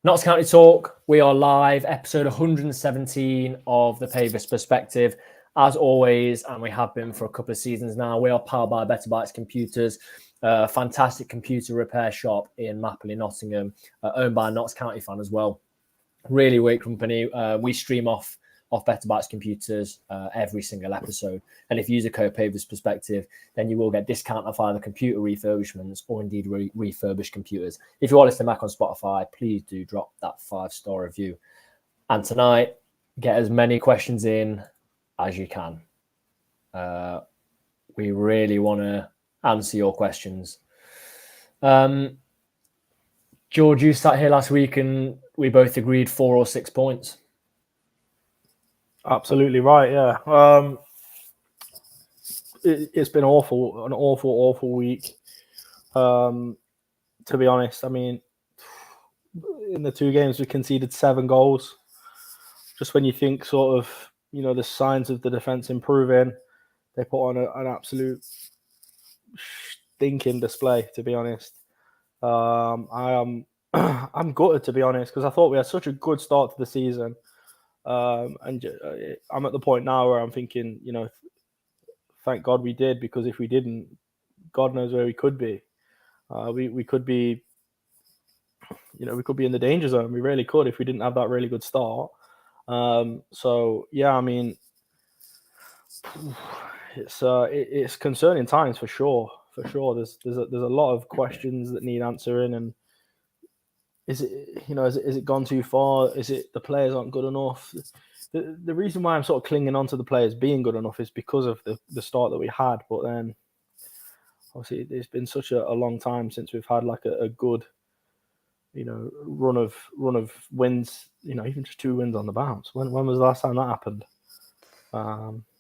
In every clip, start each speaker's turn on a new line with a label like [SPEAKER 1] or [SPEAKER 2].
[SPEAKER 1] Notts County Talk, we are live, episode 117 of the Pavis Perspective. As always, and we have been for a couple of seasons now, we are powered by Better Bytes Computers, a fantastic computer repair shop in Mapley, Nottingham, owned by a Notts County fan as well. Really great company. We stream off Better Bytes Computers every single episode. And if you use a code Pavis Perspective, then you will get discount off either computer refurbishments or indeed refurbished computers. If you are listening back on Spotify, please do drop that 5-star review. And tonight, get as many questions in as you can. We really want to answer your questions. George, you sat here last week and we both agreed 4 or 6 points.
[SPEAKER 2] Absolutely right, yeah. It's been an awful week. To be honest, I mean, in the 2 games we conceded 7 goals. Just when you think sort of, the signs of the defence improving, they put on an absolute stinking display, to be honest. I'm gutted, to be honest, because I thought we had such a good start to the season. And I'm at the point now where I'm thinking, thank God we did, because if we didn't, God knows where we could be. We could be, we could be in the danger zone. We really could if we didn't have that really good start. So yeah, I mean, it's concerning times for sure. There's a lot of questions that need answering, and is it gone too far? Is it the players aren't good enough? The reason why I'm sort of clinging on to the players being good enough is because of the start that we had. But then, obviously, it's been such a long time since we've had like a good, run of wins. Even just 2 wins on the bounce. When was the last time that happened?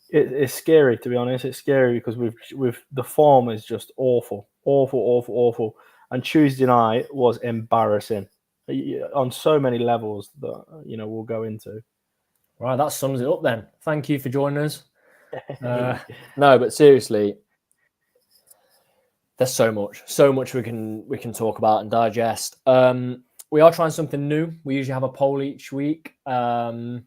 [SPEAKER 2] It's scary, to be honest. It's scary because we've the form is just awful. And Tuesday night was embarrassing on so many levels that we'll go into.
[SPEAKER 1] Right, that sums it up then. Thank you for joining us. No, but seriously, there's so much we can talk about and digest. We are trying something new. We usually have a poll each week. There's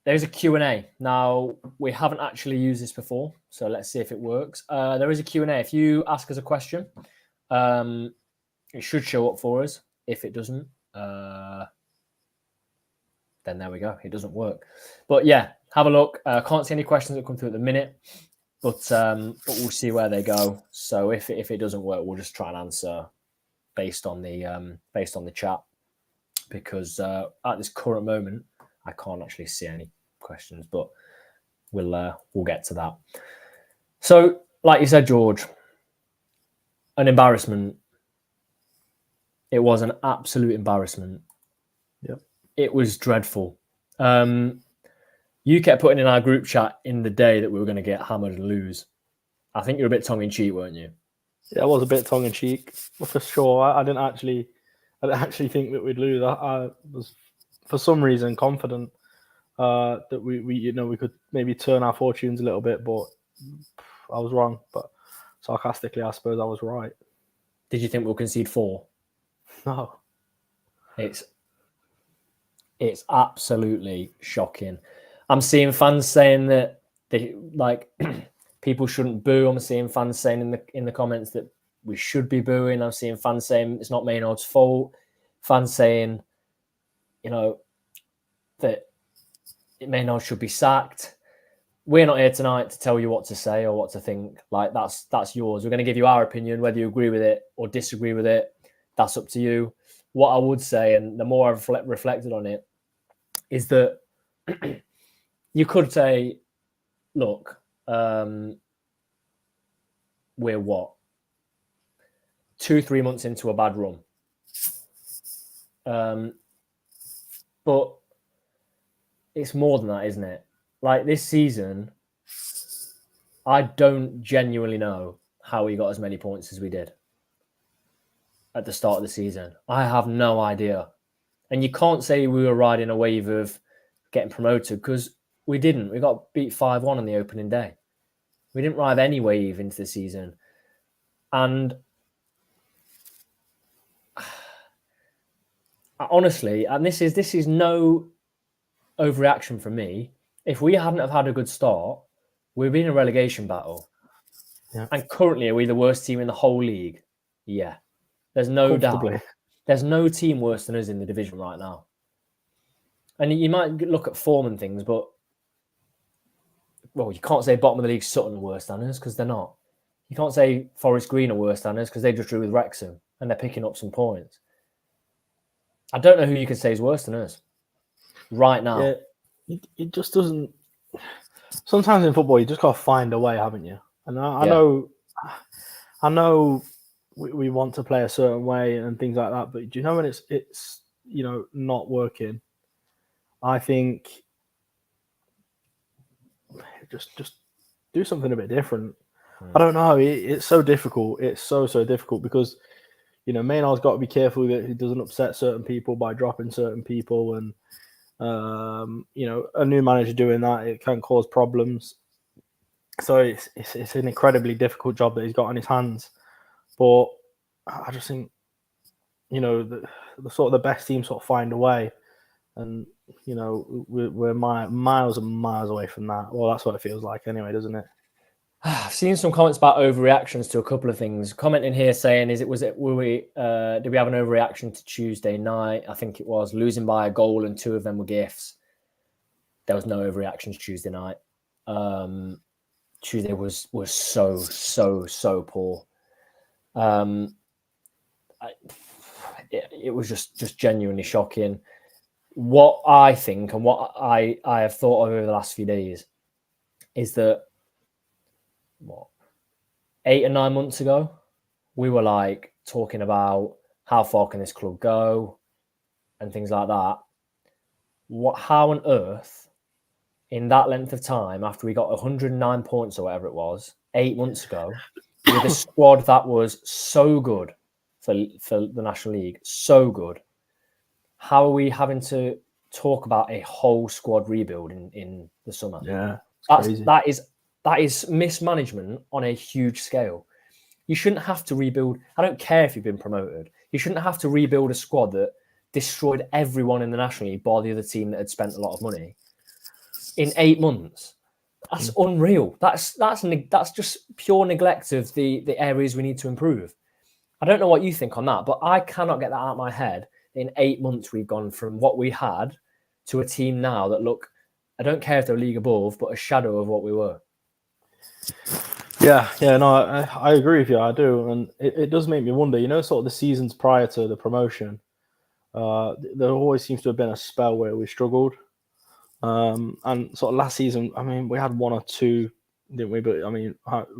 [SPEAKER 1] a Q&A. Now, we haven't actually used this before, so let's see if it works. There is a Q&A. If you ask us a question, it should show up for us. If it doesn't, then there we go. It doesn't work. But yeah, have a look. Can't see any questions that come through at the minute, but we'll see where they go. So if it doesn't work, we'll just try and answer based on the chat, because at this current moment, I can't actually see any questions, but we'll get to that. So, like you said, George, an embarrassment. It was an absolute embarrassment.
[SPEAKER 2] Yep.
[SPEAKER 1] It was dreadful. You kept putting in our group chat in the day that we were going to get hammered and lose. I think you're a bit tongue-in-cheek, weren't you?
[SPEAKER 2] Yeah, I was a bit tongue-in-cheek, for sure. I didn't actually think that we'd lose. I was, for some reason, confident that we could maybe turn our fortunes a little bit, but I was wrong. But sarcastically, I suppose I was right.
[SPEAKER 1] Did you think we'll concede 4?
[SPEAKER 2] No.
[SPEAKER 1] It's absolutely shocking. I'm seeing fans saying that people shouldn't boo. I'm seeing fans saying in the comments that we should be booing. I'm seeing fans saying it's not Maynard's fault. Fans saying, that Maynard should be sacked. We're not here tonight to tell you what to say or what to think. Like, that's yours. We're going to give you our opinion, whether you agree with it or disagree with it. That's up to you. What I would say, and the more I've reflected on it, is that you could say, look, we're 2-3 months into a bad run. But it's more than that, isn't it? Like, this season, I don't genuinely know how we got as many points as we did at the start of the season. I have no idea. And you can't say we were riding a wave of getting promoted, because we didn't. We got beat 5-1 on the opening day. We didn't ride any wave into the season. And honestly, and this is no overreaction from me. If we hadn't have had a good start, we'd be in a relegation battle.
[SPEAKER 2] Yeah.
[SPEAKER 1] And currently, are we the worst team in the whole league? Yeah. There's no doubt. There's no team worse than us in the division right now. And you might look at form and things, but well, you can't say bottom of the league Sutton are worse than us because they're not. You can't say Forest Green are worse than us because they just drew with Wrexham and they're picking up some points. I don't know who you could say is worse than us right now.
[SPEAKER 2] Yeah, it just doesn't. Sometimes in football, you just got to find a way, haven't you? And I know we want to play a certain way and things like that, but do you know when it's not working? I think just do something a bit different. I don't know. It's so difficult. It's so difficult because Maynard's got to be careful that he doesn't upset certain people by dropping certain people, and a new manager doing that, it can cause problems. So it's an incredibly difficult job that he's got on his hands. But I just think the sort of the best teams sort of find a way, and we're miles and miles away from that. Well, that's what it feels like anyway, doesn't it?
[SPEAKER 1] I've seen some comments about overreactions to a couple of things. Comment in here saying, did we have an overreaction to Tuesday night? I think it was losing by a goal and 2 of them were gifts. There was no overreactions Tuesday night. Tuesday was so poor. It was just genuinely shocking. What I think and what I have thought over the last few days is that 8 or 9 months ago, we were like talking about how far can this club go and things like that. How on earth, in that length of time, after we got 109 points or whatever it was, 8 months ago, with a squad that was so good for the National League, so good, how are we having to talk about a whole squad rebuild in the summer?
[SPEAKER 2] Yeah,
[SPEAKER 1] that is mismanagement on a huge scale. You shouldn't have to rebuild. I don't care if you've been promoted. You shouldn't have to rebuild a squad that destroyed everyone in the National League by the other team that had spent a lot of money in 8 months. That's unreal. That's just pure neglect of the areas we need to improve. I don't know what you think on that, but I cannot get that out of my head. In 8 months, we've gone from what we had to a team now that look, I don't care if they're a league above, but a shadow of what we were.
[SPEAKER 2] Yeah, no, I agree with you. I do, and it does make me wonder. Sort of the seasons prior to the promotion, there always seems to have been a spell where we struggled. And sort of last season, I mean, we had 1 or 2, didn't we? But I mean,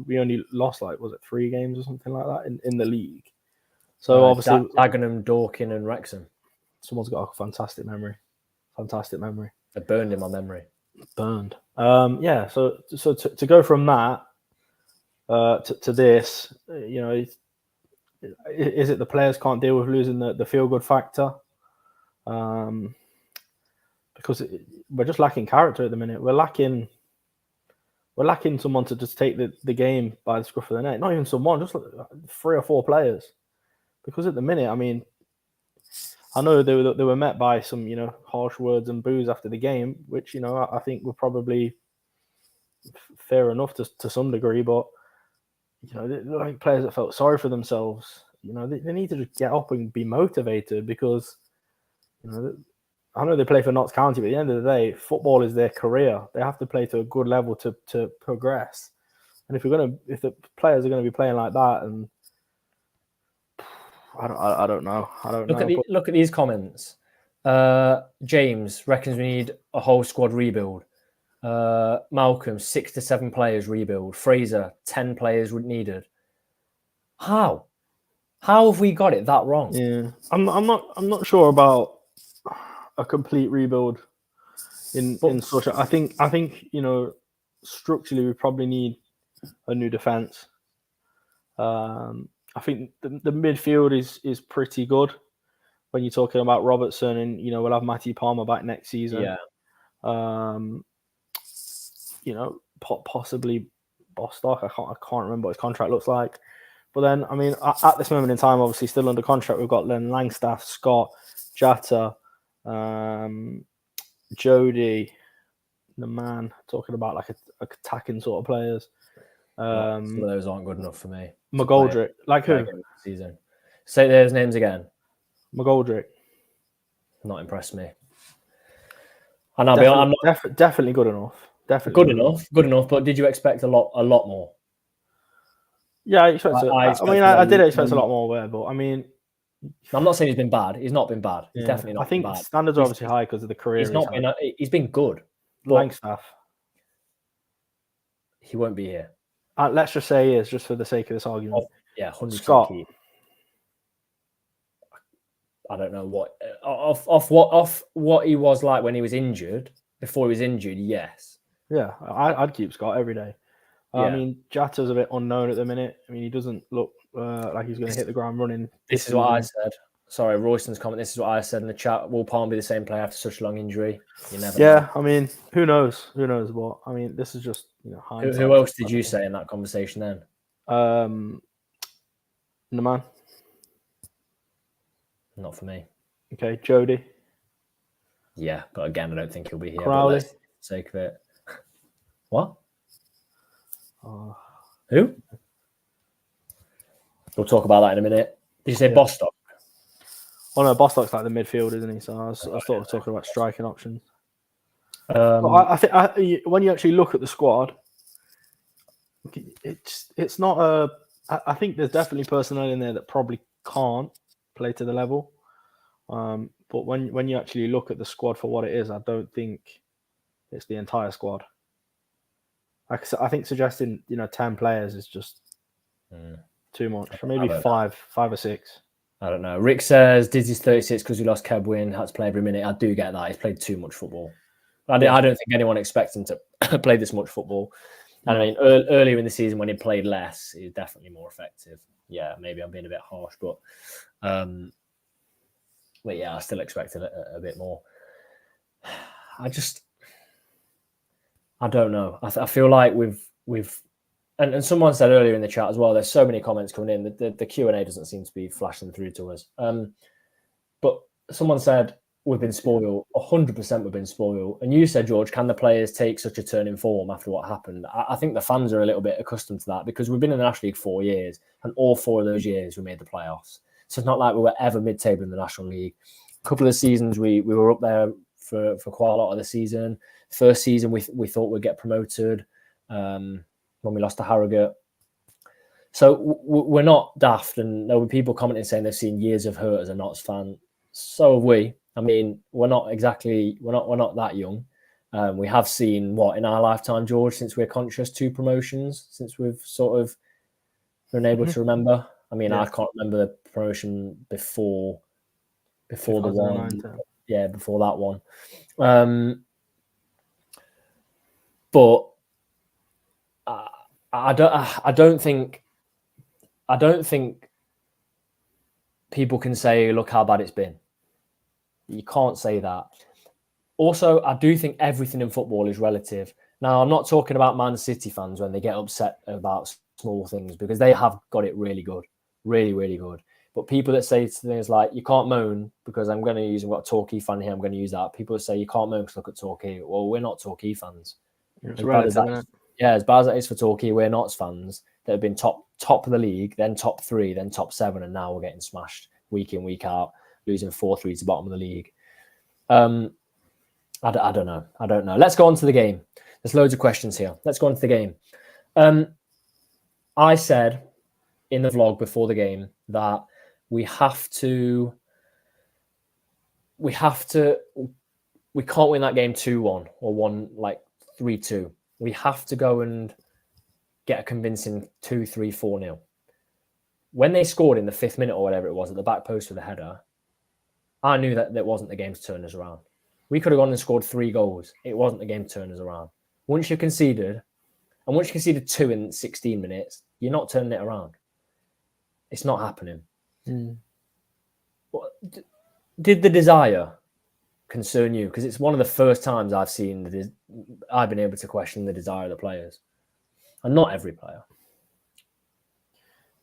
[SPEAKER 2] we only lost 3 games or something like that in the league. So obviously,
[SPEAKER 1] Dagenham, Dorking, and Wrexham.
[SPEAKER 2] Someone's got a fantastic memory.
[SPEAKER 1] It burned in my memory.
[SPEAKER 2] Burned. Yeah. So to go from that to this, is it the players can't deal with losing the feel good factor? Because we're just lacking character at the minute. We're lacking someone to just take the game by the scruff of the neck. Not even someone, just 3 or 4 players. Because at the minute, I mean, I know they were met by some harsh words and boos after the game, which I think were probably fair enough to some degree. But they're like players that felt sorry for themselves. They need to just get up and be motivated because I know they play for Notts County, but at the end of the day, football is their career. They have to play to a good level to progress. And if the players are going to be playing like that, and I don't know.
[SPEAKER 1] Look at these comments. James reckons we need a whole squad rebuild. Malcolm, 6 to 7 players rebuild. Fraser, 10 players needed. How have we got it that wrong?
[SPEAKER 2] Yeah, I'm not sure about a complete rebuild in such. I think structurally we probably need a new defense. I think the midfield is pretty good when you're talking about Robertson, and we'll have Matty Palmer back next season.
[SPEAKER 1] Yeah.
[SPEAKER 2] Possibly Bostock. I can't remember what his contract looks like, But then, I mean, at this moment in time, obviously still under contract, we've got Len Langstaff, Scott, Jatta, Jody, the man, talking about like attacking sort of players.
[SPEAKER 1] Some of those aren't good enough for me.
[SPEAKER 2] McGoldrick, like who?
[SPEAKER 1] Season. Say those names again.
[SPEAKER 2] McGoldrick.
[SPEAKER 1] Not impressed me. And I'm not
[SPEAKER 2] definitely good enough.
[SPEAKER 1] Definitely good enough. But did you expect a lot more?
[SPEAKER 2] Yeah, I did expect a lot more, but I mean,
[SPEAKER 1] I'm not saying he's been bad. He's not been bad. He's definitely not.
[SPEAKER 2] I think
[SPEAKER 1] been bad.
[SPEAKER 2] Standards are obviously high because of the career.
[SPEAKER 1] He's been good.
[SPEAKER 2] Langstaff.
[SPEAKER 1] He won't be here.
[SPEAKER 2] Let's just say he is, just for the sake of this argument.
[SPEAKER 1] 100%.
[SPEAKER 2] Scott.
[SPEAKER 1] I don't know what off what he was like when he was injured. Before he was injured, yes.
[SPEAKER 2] Yeah, I'd keep Scott every day. I mean, Jatta's a bit unknown at the minute. I mean, he doesn't look like he's going to hit the ground running.
[SPEAKER 1] This is what I said. Sorry, Royston's comment. This is what I said in the chat. Will Palm be the same player after such a long injury? You never know.
[SPEAKER 2] I mean, who knows? Who knows what? I mean, this is just hindsight.
[SPEAKER 1] Who else did you say in that conversation then?
[SPEAKER 2] The man.
[SPEAKER 1] Not for me.
[SPEAKER 2] Okay, Jody.
[SPEAKER 1] Yeah, but again, I don't think he'll be here.
[SPEAKER 2] Crowley.
[SPEAKER 1] For the sake of it. What?
[SPEAKER 2] Who?
[SPEAKER 1] We'll talk about that in a minute. Did you say Bostock?
[SPEAKER 2] Well, no, Bostock's like the midfield, isn't he? So I was sort of talking about striking options. I think when you actually look at the squad, it's not I think there's definitely personnel in there that probably can't play to the level. But when you actually look at the squad for what it is, I don't think it's the entire squad. I think suggesting 10 players is just too much. Or maybe five or six.
[SPEAKER 1] I don't know. Rick says Dizzy's 36 because we lost Kebwin. Had to play every minute. I do get that. He's played too much football. I don't think anyone expects him to play this much football. And I mean, earlier in the season when he played less, he was definitely more effective. Yeah, maybe I'm being a bit harsh, but yeah, I still expected a bit more. I don't know. I feel like we've and someone said earlier in the chat as well, there's so many comments coming in. The Q&A doesn't seem to be flashing through to us. But someone said we've been spoiled. 100% we've been spoiled. And you said, George, can the players take such a turn in form after what happened? I think the fans are a little bit accustomed to that because we've been in the National League 4 years, and all 4 of those years we made the playoffs. So it's not like we were ever mid-table in the National League. A couple of seasons we were up there for quite a lot of the season. First season we thought we'd get promoted when we lost to Harrogate. So we're not daft, and there were people commenting saying they've seen years of hurt as a Notts fan. So have we. I mean, we're not that young. We have seen what in our lifetime, George, since we're conscious, 2 promotions since we've sort of been able to remember. I mean, I can't remember the promotion before the one. Yeah, before that one. But I don't think people can say, look how bad it's been. You can't say that. Also, I do think everything in football is relative. Now, I'm not talking about Man City fans when they get upset about small things, because they have got it really good, really, really good. But people that say things like, you can't moan because I've got a Torquay fan here, I'm going to use that. People that say you can't moan because look at Torquay. Well, we're not Torquay fans.
[SPEAKER 2] It's relative,
[SPEAKER 1] as bad as that is for Torquay, we're Notts fans that have been top of the league, then top 3, then top 7, and now we're getting smashed week in, week out, losing 4-3 to the bottom of the league. I don't know. Let's go on to the game. There's loads of questions here. Let's go on to the game. I said in the vlog before the game that we can't win that game 2-1 or 3-2. We have to go and get a convincing 2-3, 4-0. When they scored in the 5th minute or whatever it was at the back post with a header, I knew that wasn't the game to turn us around. We could have gone and scored 3 goals. It wasn't the game to turn us around. Once you conceded 2 in 16 minutes, you're not turning it around. It's not happening. Did the desire concern you? Because it's one of the first times I've been able to question the desire of the players, and not every player.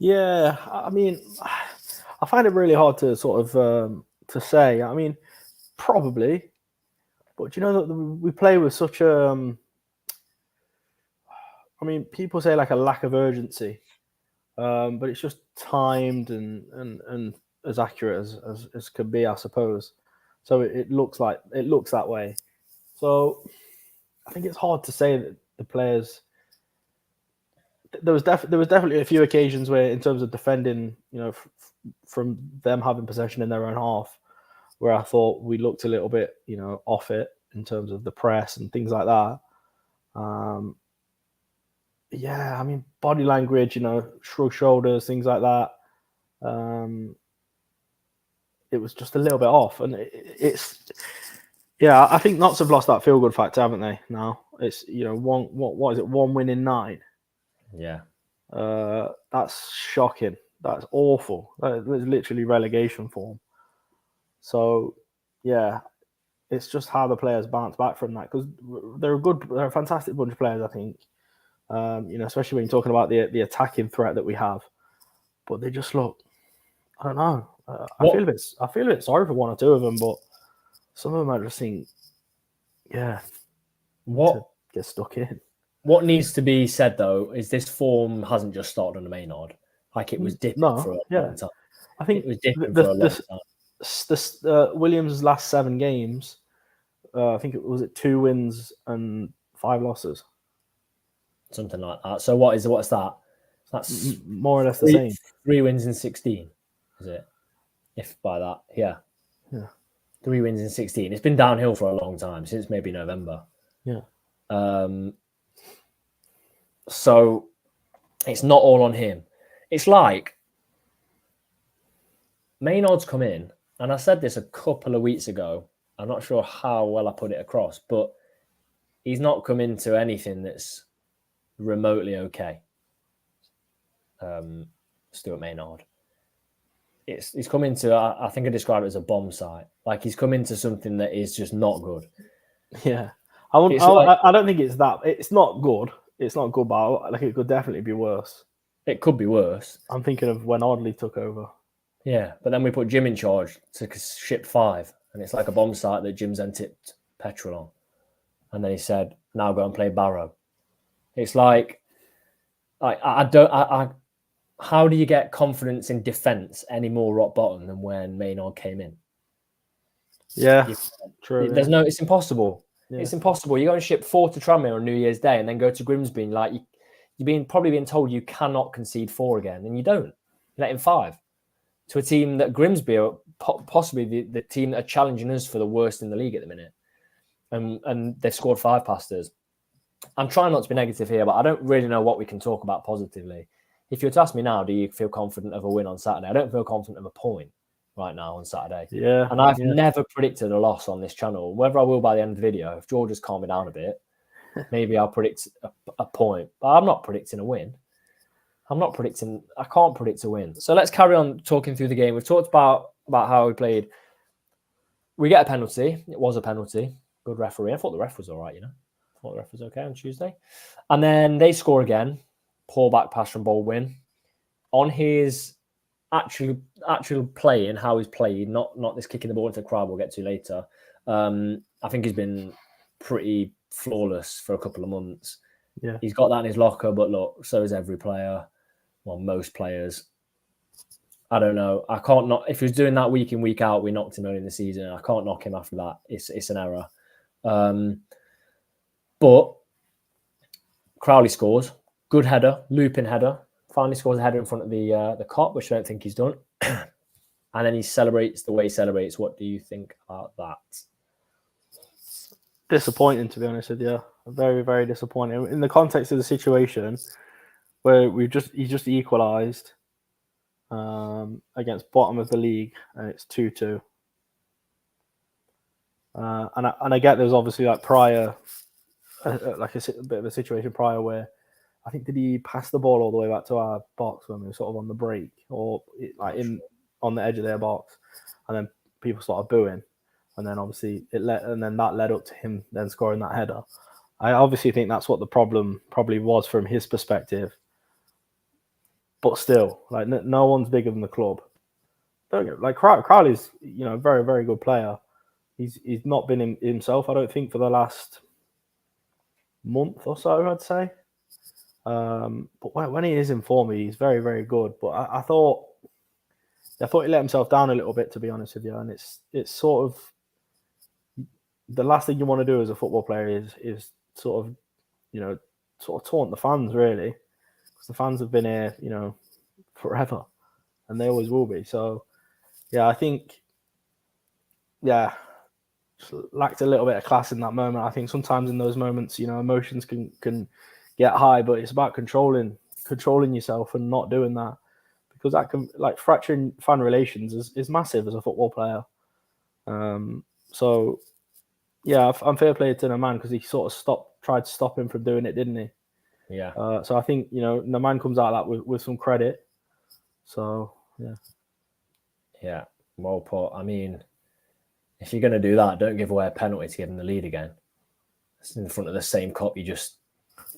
[SPEAKER 2] Yeah, I mean, I find it really hard to sort of to say. I mean, probably, but you know that we play with such a. I mean, people say like a lack of urgency, but it's just timed and as accurate as could be, I suppose. So it looks that way. So I think it's hard to say that the players. There was definitely a few occasions where, in terms of defending, from them having possession in their own half, where I thought we looked a little bit, off it in terms of the press and things like that. Yeah, I mean, body language, shrug shoulders, things like that. It was just a little bit off, and I think Notts have lost that feel good factor, haven't they? Now it's what is it, 1 win in 9?
[SPEAKER 1] Yeah.
[SPEAKER 2] That's shocking. That's awful. That was literally relegation form. So, yeah, it's just how the players bounce back from that, because they're a fantastic bunch of players, I think. Especially when you're talking about the attacking threat that we have, but they just look. I don't know. I feel a bit sorry for 1 or 2 of them, but some of them I just think, to get stuck in.
[SPEAKER 1] What needs to be said though is this form hasn't just started on the Maynard. Like, it was dipping for a long time.
[SPEAKER 2] I think
[SPEAKER 1] it was dipping for a long time.
[SPEAKER 2] Williams' last 7 games, I think it was 2 wins and 5 losses,
[SPEAKER 1] something like that. So what's that? That's
[SPEAKER 2] more or less the same.
[SPEAKER 1] 3 wins in 16, is it? If by that, yeah. 3 wins in 16. It's been downhill for a long time, since maybe November.
[SPEAKER 2] Yeah.
[SPEAKER 1] So it's not all on him. It's like Maynard's come in, and I said this a couple of weeks ago. I'm not sure how well I put it across, but he's not come into anything that's remotely okay. Stuart Maynard. He's come into, I think I describe it as a bomb site. Like, he's come into something that is just not good.
[SPEAKER 2] Yeah. I don't think it's that. It's not good. It's not good, but like, it could definitely be worse.
[SPEAKER 1] It could be worse.
[SPEAKER 2] I'm thinking of when Audley took over.
[SPEAKER 1] Yeah, but then we put Jim in charge to ship 5, and it's like a bomb site that Jim's then tipped petrol on. And then he said, now go and play Barrow. It's like, how do you get confidence in defence any more rock bottom than when Maynard came in?
[SPEAKER 2] Yeah, true.
[SPEAKER 1] It's impossible. Yeah. It's impossible. You go and ship 4 to Tranmere on New Year's Day and then go to Grimsby, and like, you're probably being told you cannot concede 4 again, and you don't. You let in 5 to a team that Grimsby are possibly the team that are challenging us for the worst in the league at the minute, and they've scored 5 past us. I'm trying not to be negative here, but I don't really know what we can talk about positively. If you were to ask me now, do you feel confident of a win on Saturday? I don't feel confident of a point right now on Saturday.
[SPEAKER 2] Yeah.
[SPEAKER 1] And I've never predicted a loss on this channel. Whether I will by the end of the video, if George has calmed me down a bit, maybe I'll predict a point. But I'm not predicting a win. I can't predict a win. So let's carry on talking through the game. We've talked about how we played. We get a penalty. It was a penalty. Good referee. I thought the ref was all right, I thought the ref was okay on Tuesday. And then they score again. Poor back pass from Baldwin. On his actual playing, how he's played, not this kicking the ball into the crowd we'll get to later. I think he's been pretty flawless for a couple of months.
[SPEAKER 2] Yeah.
[SPEAKER 1] He's got that in his locker, but look, so is every player. Well, most players. I don't know. I can't not. If he was doing that week in, week out, we knocked him early in the season. I can't knock him after that. It's an error. But Crowley scores. Good header, looping header. Finally scores a header in front of the cop, which I don't think he's done. And then he celebrates the way he celebrates. What do you think about that?
[SPEAKER 2] Disappointing, to be honest with you. Very, very disappointing. In the context of the situation where he just equalised against bottom of the league, and it's 2-2. And I get there's obviously like prior, like a bit of a situation prior where I think, did he pass the ball all the way back to our box when we were sort of on the break, or on the edge of their box, and then people started booing, and then obviously that led up to him then scoring that header. I obviously think that's what the problem probably was from his perspective. but still, like no one's bigger than the club. Like Crowley's, a very, very good player. He's not been himself, I don't think, for the last month or so, I'd say. But when he is in form, he's very, very good. But I thought he let himself down a little bit, to be honest with you. And it's sort of the last thing you want to do as a football player is sort of taunt the fans, really, because the fans have been here, forever, and they always will be. So, yeah, I think, just lacked a little bit of class in that moment. I think sometimes in those moments, emotions can get high, but it's about controlling yourself and not doing that, because that can, like, fracturing fan relations is massive as a football player. So yeah, I'm fair play to Naman, because he sort of tried to stop him from doing it, didn't he?
[SPEAKER 1] Yeah.
[SPEAKER 2] So I think, Naman comes out of that with some credit. So yeah.
[SPEAKER 1] Yeah, well put. I mean, if you're going to do that, don't give away a penalty to give them the lead again. It's in front of the same cop you just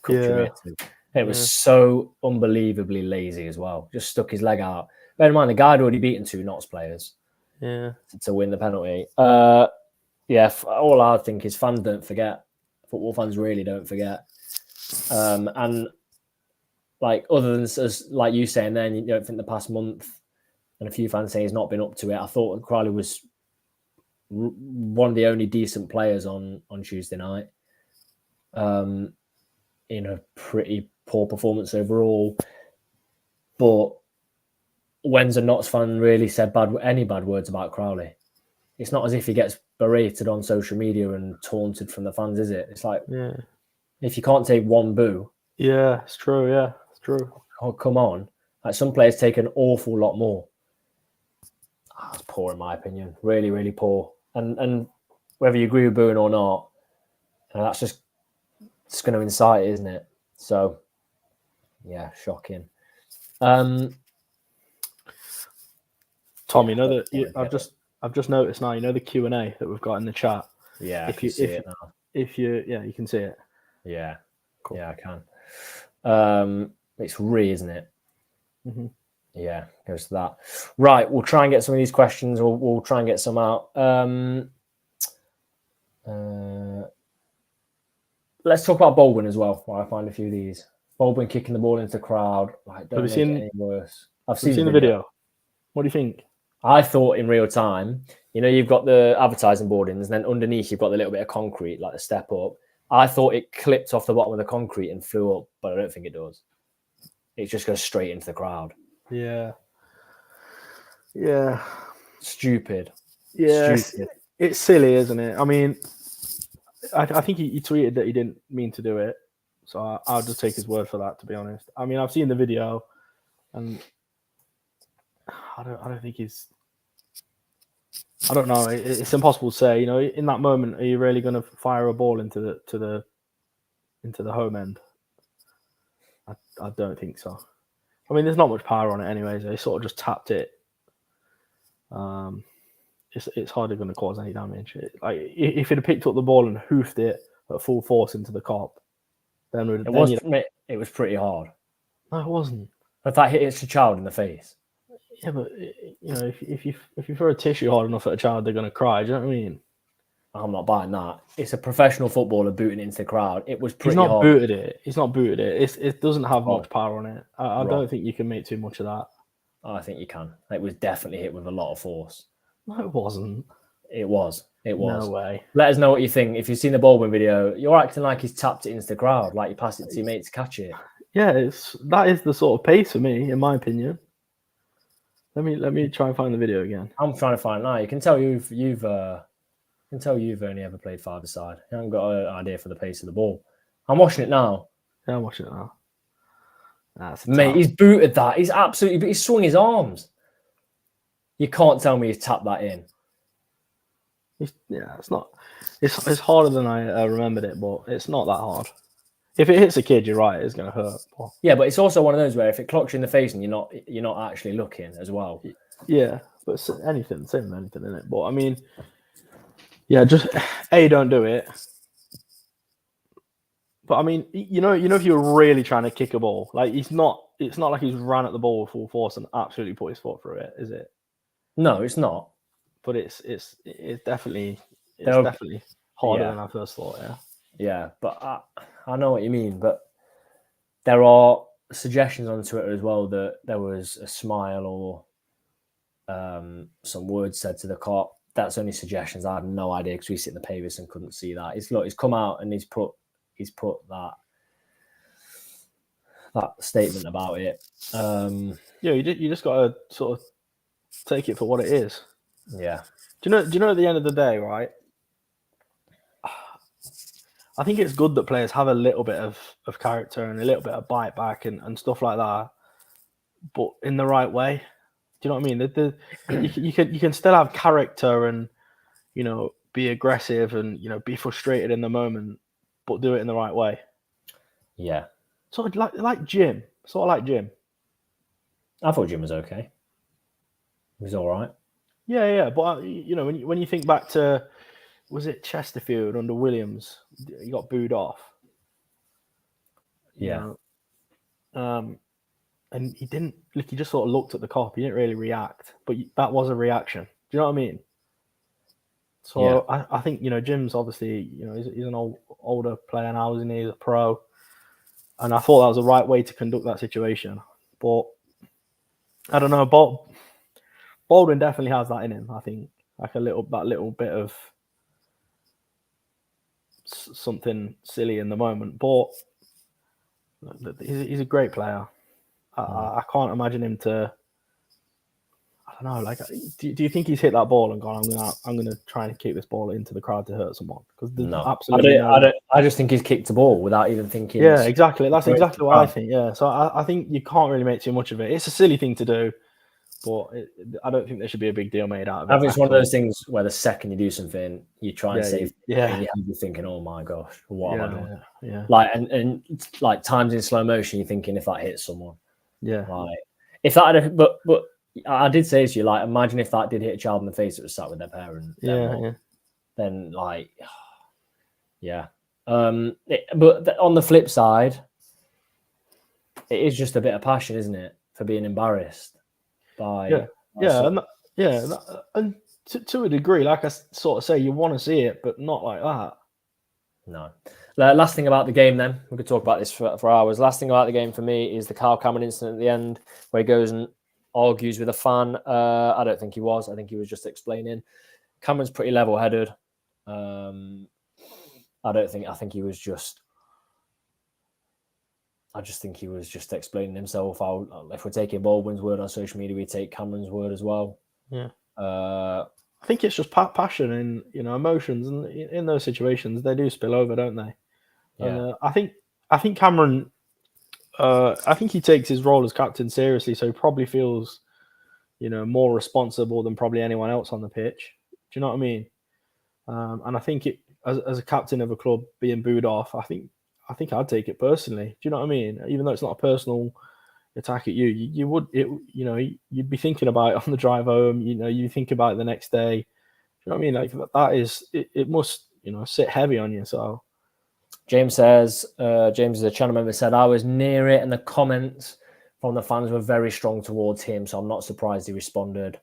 [SPEAKER 1] cooked your ear to. It was so unbelievably lazy as well. Just stuck his leg out. Bear in mind, the guy had already beaten 2 Notts players to win the penalty. All I think is fans don't forget. Football fans really don't forget. And like, other than, as like you saying then, you don't think the past month and a few fans saying he's not been up to it. I thought Crowley was one of the only decent players on Tuesday night. In a pretty poor performance overall. But when's a Notts fan really said any bad words about Crowley? It's not as if he gets berated on social media and taunted from the fans, is it? It's like, if you can't take one boo.
[SPEAKER 2] Yeah, it's true. Yeah, it's true.
[SPEAKER 1] Oh, come on. Like, some players take an awful lot more. That's poor in my opinion. Really, really poor. And whether you agree with booing or not, that's just, it's going to incite it, isn't it? So, yeah, shocking. Tom,
[SPEAKER 2] I've just noticed now. The Q&A that we've got in the chat.
[SPEAKER 1] Yeah, if you see it now.
[SPEAKER 2] You can see it.
[SPEAKER 1] Yeah, cool. Yeah, I can. It's isn't it?
[SPEAKER 2] Mm-hmm.
[SPEAKER 1] Yeah, goes to that. Right, we'll try and get some of these questions. We'll try and get some out. Let's talk about Baldwin as well, while I find a few of these. Baldwin kicking the ball into the crowd. Like, don't make it any worse. I've seen the video.
[SPEAKER 2] What do you think?
[SPEAKER 1] I thought in real time, you've got the advertising boardings, and then underneath you've got the little bit of concrete, like the step up. I thought it clipped off the bottom of the concrete and flew up, but I don't think it does. It just goes straight into the crowd.
[SPEAKER 2] Yeah.
[SPEAKER 1] Stupid.
[SPEAKER 2] Yeah. Stupid. It's silly, isn't it? I mean, I think he tweeted that he didn't mean to do it, so I'll just take his word for that, to be honest. I mean, I've seen the video, and I don't think he's. I don't know. It's impossible to say. In that moment, are you really going to fire a ball into the home end? I don't think so. I mean, there's not much power on it anyway. So he sort of just tapped it. It's hardly going to cause any damage. Like, if he'd have picked up the ball and hoofed it at full force into the cop, then
[SPEAKER 1] it was pretty hard.
[SPEAKER 2] No, it wasn't.
[SPEAKER 1] If that hits a child in the face.
[SPEAKER 2] Yeah, but if you throw a tissue hard enough at a child, they're going to cry. Do you know what I mean?
[SPEAKER 1] I'm not buying that. It's a professional footballer booting into the crowd. It was pretty
[SPEAKER 2] hard. He's not booted it. It doesn't have much power on it. I don't think you can make too much of that.
[SPEAKER 1] I think you can. It was definitely hit with a lot of force.
[SPEAKER 2] No, it wasn't.
[SPEAKER 1] It was.
[SPEAKER 2] No way.
[SPEAKER 1] Let us know what you think. If you've seen the Baldwin video, you're acting like he's tapped it into the crowd, like you passed it to your mate to catch it.
[SPEAKER 2] Yeah, that is the sort of pace for me, in my opinion. Let me try and find the video again.
[SPEAKER 1] I'm trying to find it now. You can tell you've only ever played five-a-side. You haven't got an idea for the pace of the ball. I'm watching it now.
[SPEAKER 2] Yeah, I'm watching it now.
[SPEAKER 1] Mate, he's booted that. He's swung his arms. You can't tell me he's tapped that in.
[SPEAKER 2] It's not. It's harder than I remembered it, but it's not that hard. If it hits a kid, you're right. It's going to hurt.
[SPEAKER 1] Yeah, but it's also one of those where if it clocks you in the face and you're not actually looking as well.
[SPEAKER 2] Yeah, but anything, same as anything, isn't it? But I mean, yeah, just don't do it. But I mean, if you're really trying to kick a ball, like it's not like he's ran at the ball with full force and absolutely put his foot through it, is it?
[SPEAKER 1] No, it's not.
[SPEAKER 2] But it's definitely
[SPEAKER 1] They'll-
[SPEAKER 2] definitely harder
[SPEAKER 1] yeah.
[SPEAKER 2] than I first thought. Yeah.
[SPEAKER 1] Yeah, but I know what you mean. But there are suggestions on Twitter as well that there was a smile or some words said to the cop. That's only suggestions. I had no idea because we sit in the Pavis and couldn't see that. He's come out and he's put that statement about it.
[SPEAKER 2] You just got to sort of take it for what it is.
[SPEAKER 1] Yeah.
[SPEAKER 2] Do you know at the end of the day, right? I think it's good that players have a little bit of character and a little bit of bite back and stuff like that, but in the right way. Do you know what I mean? You can still have character and be aggressive and be frustrated in the moment, but do it in the right way.
[SPEAKER 1] Yeah.
[SPEAKER 2] Sort of like Jim. Sort of like Jim.
[SPEAKER 1] I thought Jim was okay. He was all right.
[SPEAKER 2] Yeah. But when you think back to, was it Chesterfield under Williams? He got booed off.
[SPEAKER 1] Yeah.
[SPEAKER 2] And he didn't. Like, he just sort of looked at the cop. He didn't really react, but that was a reaction. Do you know what I mean? So yeah. I think Jim's obviously he's an older player now, isn't he? He's a pro, and I thought that was the right way to conduct that situation. But I don't know. Baldwin definitely has that in him. I think like that little bit of something silly in the moment. But he's a great player. I can't imagine him to. I don't know. Like, do you think he's hit that ball and gone? I'm gonna try and kick this ball into the crowd to hurt someone? Because
[SPEAKER 1] no,
[SPEAKER 2] absolutely
[SPEAKER 1] I just think he's kicked the ball without even thinking.
[SPEAKER 2] Yeah, exactly. That's exactly what I think. Yeah. So I think you can't really make too much of it. It's a silly thing to do, but I don't think there should be a big deal made out of it.
[SPEAKER 1] I think it's one of those things where the second you do something, you try and save.
[SPEAKER 2] Yeah.
[SPEAKER 1] And you're thinking, oh my gosh, what have I done?
[SPEAKER 2] Yeah.
[SPEAKER 1] Like and like times in slow motion, you're thinking if that hits someone.
[SPEAKER 2] Yeah.
[SPEAKER 1] Like if that had, but I did say to you, like, imagine if that did hit a child in the face that was sat with their parent. Then like, yeah. But on the flip side, it is just a bit of passion, isn't it, for being embarrassed by
[SPEAKER 2] and to a degree, like I sort of say, you want to see it, but not like that.
[SPEAKER 1] No. Last thing about the game, then we could talk about this for hours. Last thing about the game for me is the Kyle Cameron incident at the end, where he goes and argues with a fan. I don't think he was. I think he was just explaining. Cameron's pretty level-headed. I think he was just. I just think he was just explaining himself. If we're taking Baldwin's word on social media, we take Cameron's word as well.
[SPEAKER 2] Yeah. I think it's just passion and emotions, and in those situations they do spill over, don't they? Yeah. And, I think Cameron. I think he takes his role as captain seriously, so he probably feels, more responsible than probably anyone else on the pitch. Do you know what I mean? And I think as a captain of a club being booed off, I think I'd take it personally. Do you know what I mean? Even though it's not a personal attack at you, you'd be thinking about it on the drive home. You think about it the next day. Do you know what I mean? Like that is it must sit heavy on you. So
[SPEAKER 1] James says, James is a channel member, said I was near it, and the comments from the fans were very strong towards him, so I'm not surprised he responded.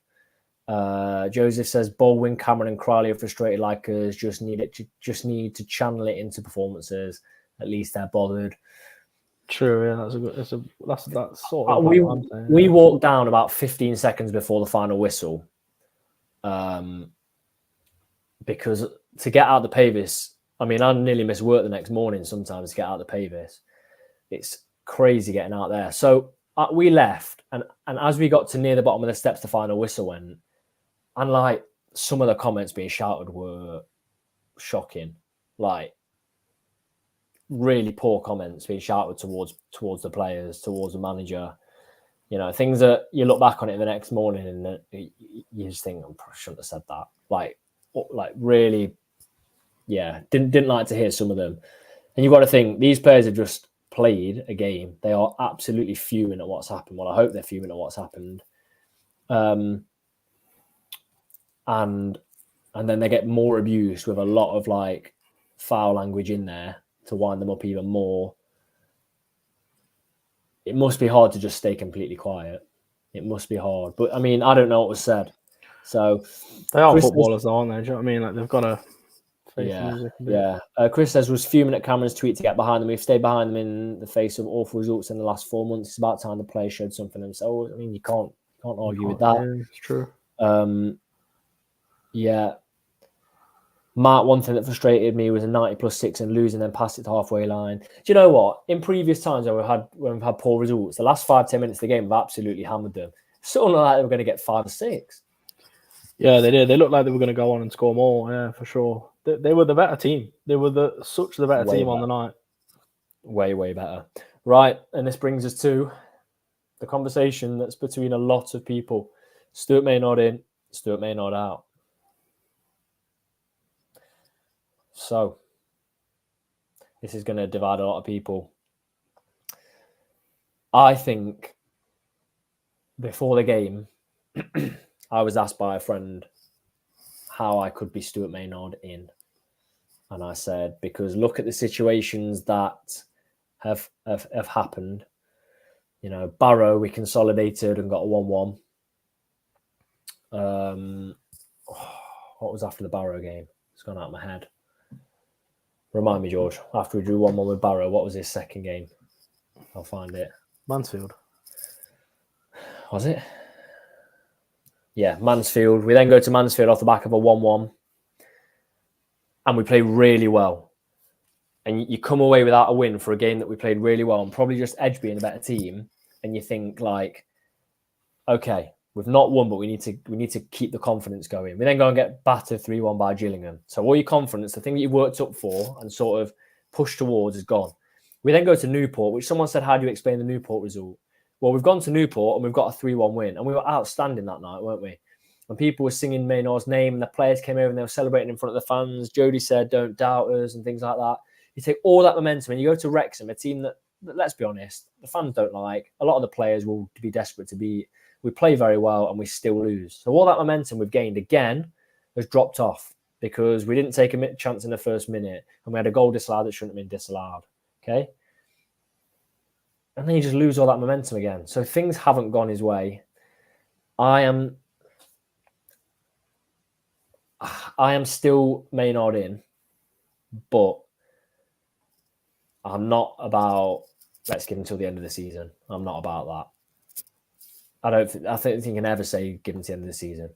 [SPEAKER 1] Joseph says Baldwin, Cameron, and Crowley are frustrated like us. Just need to channel it into performances. At least they're bothered.
[SPEAKER 2] True, yeah, that's sort of
[SPEAKER 1] we walked down about 15 seconds before the final whistle, because to get out the Pavis, I mean, I nearly miss work the next morning sometimes to get out the Pavis. It's crazy getting out there. So we left, and as we got to near the bottom of the steps, the final whistle went, and like some of the comments being shouted were shocking, like really poor comments being shouted towards the players, towards the manager. Things that you look back on it the next morning and you just think, I shouldn't have said that. Like really, yeah, didn't like to hear some of them. And you've got to think, these players have just played a game. They are absolutely fuming at what's happened. Well, I hope they're fuming at what's happened. And then they get more abused with a lot of like foul language in there to wind them up even more. It must be hard to just stay completely quiet. It must be hard. But I mean, I don't know what was said. So
[SPEAKER 2] They are
[SPEAKER 1] Chris
[SPEAKER 2] footballers, though, aren't they? Do you know what I mean? Like, they've got to face the
[SPEAKER 1] yeah,
[SPEAKER 2] music and do it.
[SPEAKER 1] yeah. Chris says, was fuming at Cameron's tweet to get behind them. We've stayed behind them in the face of awful results in the last 4 months. It's about time the players showed something themselves. I mean, you can't argue with that.
[SPEAKER 2] Yeah, it's true.
[SPEAKER 1] Yeah. Mark, one thing that frustrated me was a 90+6 and losing, then past it to halfway line. Do you know what? In previous times when we've had poor results, the last 5-10 minutes of the game, we've absolutely hammered them. Something like they were going to get 5 or 6.
[SPEAKER 2] Yeah, they did. They looked like they were going to go on and score more. Yeah, for sure. They were the better team. They were the better team on the night.
[SPEAKER 1] Way, way better. Right, and this brings us to the conversation that's between a lot of people. Stuart Maynard in, Stuart Maynard out. So, this is going to divide a lot of people. I think before the game, I was asked by a friend how I could be Stuart Maynard in. And I said, because look at the situations that have happened. You know, Barrow, we consolidated and got a 1-1. What was after the Barrow game? It's gone out of my head. Remind me, George. After we drew 1-1 with Barrow, what was his second game? I'll find it.
[SPEAKER 2] Mansfield.
[SPEAKER 1] Was it? Yeah, Mansfield. We then go to Mansfield off the back of a 1-1. And we play really well. And you come away without a win for a game that we played really well and probably just edge being a better team. And you think like, okay, we've not won, but we need to keep the confidence going. We then go and get battered 3-1 by Gillingham. So all your confidence, the thing that you've worked up for and sort of pushed towards is gone. We then go to Newport, which someone said, how do you explain the Newport result? Well, we've gone to Newport and we've got a 3-1 win. And we were outstanding that night, weren't we? And people were singing Maynard's name and the players came over and they were celebrating in front of the fans. Jody said, don't doubt us and things like that. You take all that momentum and you go to Wrexham, a team that, let's be honest, the fans don't like. A lot of the players will be desperate to beat. We play very well and we still lose. So all that momentum we've gained again has dropped off because we didn't take a chance in the first minute and we had a goal disallowed that shouldn't have been disallowed. Okay? And then you just lose all that momentum again. So things haven't gone his way. I am still Maynard in, but I'm not about let's give him till the end of the season. I'm not about that. I don't think you can ever say give him to the end of the season.